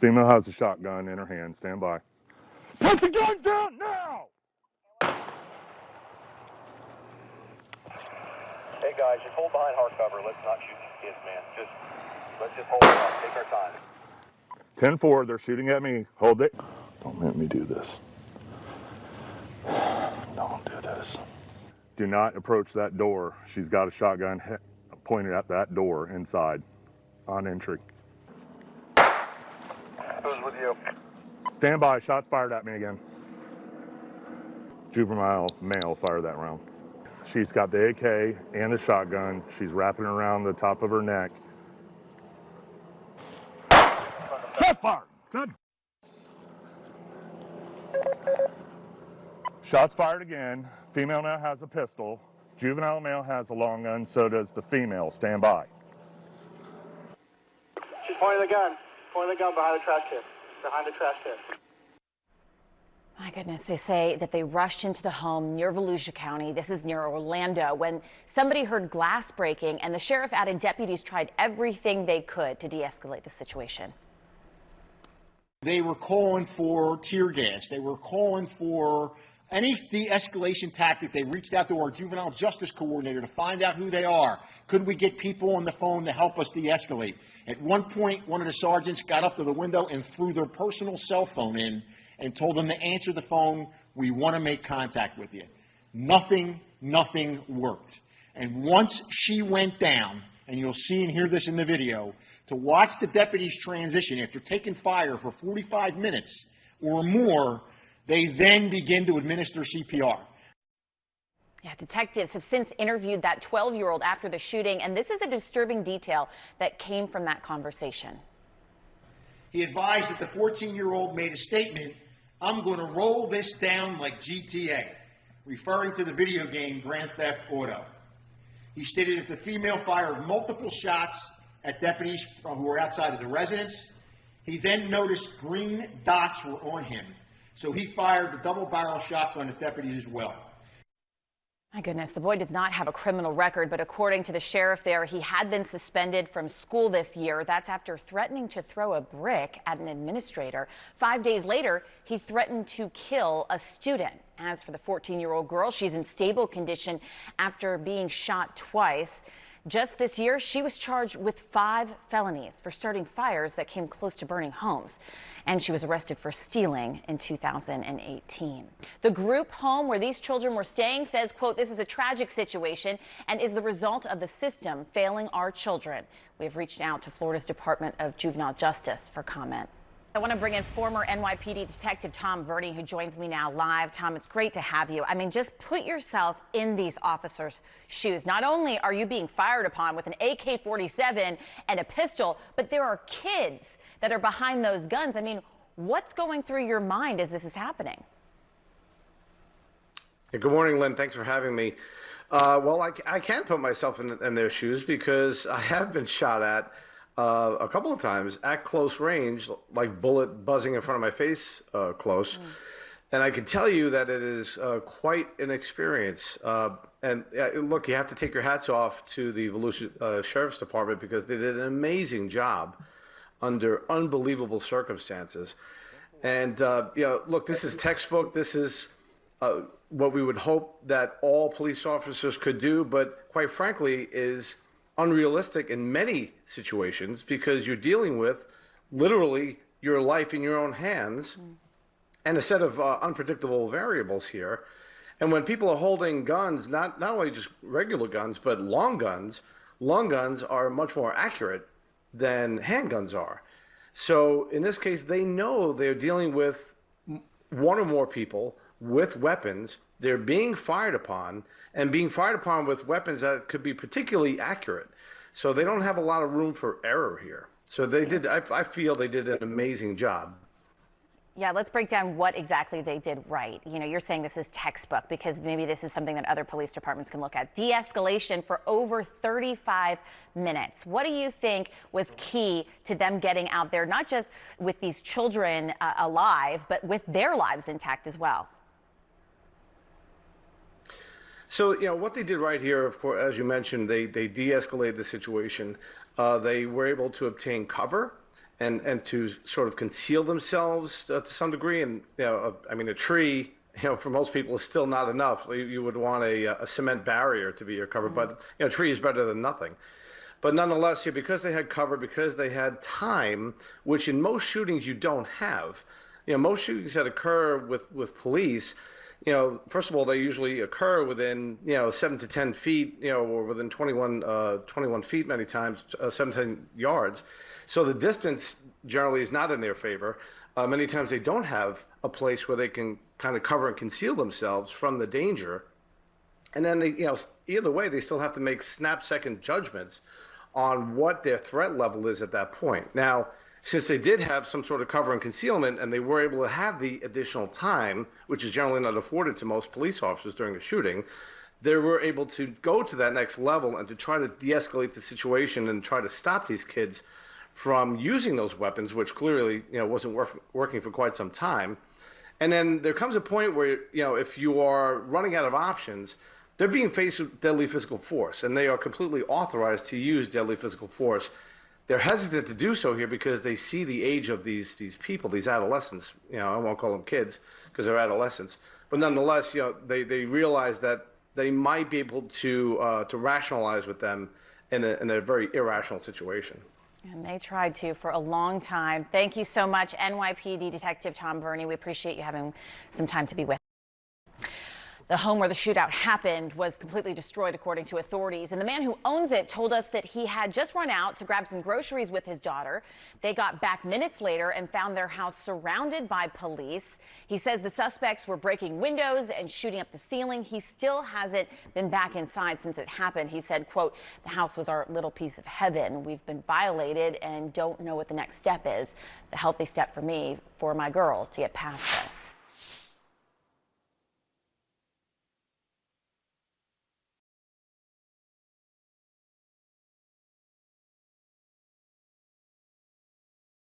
Female has a shotgun in her hand. Stand by. Put the gun down now! Hey guys, just hold behind hard cover. Let's not shoot these kids, man. Let's just hold on. Take our time. 10-4, they're shooting at me. Hold it. Don't make me do this. Don't do this. Do not approach that door. She's got a shotgun pointed at that door inside on entry. Who's with you? Stand by. Shots fired at me again. Juvenile male fired that round. She's got the AK and the shotgun. She's wrapping it around the top of her neck. Shots fired. Good. Shots fired again. Female now has a pistol. Juvenile male has a long gun. So does the female. Stand by. She's pointing the gun. Pointing the gun behind the trash can. Behind the trash can. My goodness, they say that they rushed into the home near Volusia County. This is near Orlando when somebody heard glass breaking, and the sheriff added deputies tried everything they could to de-escalate the situation. They were calling for tear gas. They were calling for any de-escalation tactic. They reached out to our juvenile justice coordinator to find out who they are. Could we get people on the phone to help us de-escalate? At one point, one of the sergeants got up to the window and threw their personal cell phone in and told them to answer the phone. We want to make contact with you. Nothing worked. And once she went down, and you'll see and hear this in the video, to watch the deputies transition after taking fire for 45 minutes or more, they then begin to administer CPR. Yeah, detectives have since interviewed that 12-year-old after the shooting, and this is a disturbing detail that came from that conversation. He advised that the 14-year-old made a statement, "I'm going to roll this down like GTA," referring to the video game Grand Theft Auto. He stated that the female fired multiple shots at deputies who were outside of the residence. He then noticed green dots were on him, so he fired the double-barrel shotgun at deputies as well. My goodness, the boy does not have a criminal record, but according to the sheriff there, he had been suspended from school this year. That's after threatening to throw a brick at an administrator. 5 days later, he threatened to kill a student. As for the 14-year-old girl, she's in stable condition after being shot twice. Just this year, she was charged with 5 felonies for starting fires that came close to burning homes. And she was arrested for stealing in 2018. The group home where these children were staying says, quote, "This is a tragic situation and is the result of the system failing our children." We've reached out to Florida's Department of Juvenile Justice for comment. I want to bring in former NYPD Detective Tom Verde, who joins me now live. Tom, it's great to have you. I mean, just put yourself in these officers' shoes. Not only are you being fired upon with an AK-47 and a pistol, but there are kids that are behind those guns. I mean, what's going through your mind as this is happening? Good morning, Lynn. Thanks for having me. Well, I can put myself in their shoes because I have been shot at a couple of times at close range, like bullet buzzing in front of my face close. And I can tell you that it is quite an experience. And look, you have to take your hats off to the Volusia Sheriff's Department because they did an amazing job under unbelievable circumstances. And, you know, look, this is textbook. This is what we would hope that all police officers could do, but quite frankly is unrealistic in many situations because you're dealing with literally your life in your own hands and a set of unpredictable variables here. And when people are holding guns, not only just regular guns, but long guns are much more accurate than handguns are. So in this case, they know they're dealing with one or more people with weapons. They're being fired upon and being fired upon with weapons that could be particularly accurate. So they don't have a lot of room for error here. So they did, I feel they did an amazing job. Yeah, let's break down what exactly they did right. You know, you're saying this is textbook because maybe this is something that other police departments can look at. De-escalation for over 35 minutes. What do you think was key to them getting out there, not just with these children alive, but with their lives intact as well? So, you know, what they did right here, of course, as you mentioned, they de-escalated the situation. They were able to obtain cover and to sort of conceal themselves to some degree. And, I mean, a tree, for most people is still not enough. You would want a cement barrier to be your cover, but, a tree is better than nothing. But nonetheless, because they had cover, because they had time, which in most shootings you don't have. Most shootings that occur with police, first of all, they usually occur within, 7 to 10 feet, or within 21 feet many times, 7 to 10 yards. So the distance generally is not in their favor. Many times they don't have a place where they can kind of cover and conceal themselves from the danger. And then they, either way, they still have to make snap-second judgments on what their threat level is at that point. Now, since they did have some sort of cover and concealment and they were able to have the additional time, which is generally not afforded to most police officers during a shooting, they were able to go to that next level and to try to de-escalate the situation and try to stop these kids from using those weapons, which clearly, wasn't working for quite some time. And then there comes a point where, if you are running out of options, they're being faced with deadly physical force, and they are completely authorized to use deadly physical force. They're hesitant to do so here because they see the age of these people, these adolescents. I won't call them kids because they're adolescents, but nonetheless, they realize that they might be able to rationalize with them in a very irrational situation. And they tried to for a long time. Thank you so much, NYPD Detective Tom Verney. We appreciate you having some time to be with us. The home where the shootout happened was completely destroyed, according to authorities. And the man who owns it told us that he had just run out to grab some groceries with his daughter. They got back minutes later and found their house surrounded by police. He says the suspects were breaking windows and shooting up the ceiling. He still hasn't been back inside since it happened. He said, quote, "The house was our little piece of heaven. We've been violated and don't know what the next step is. The healthy step for me, for my girls, to get past this."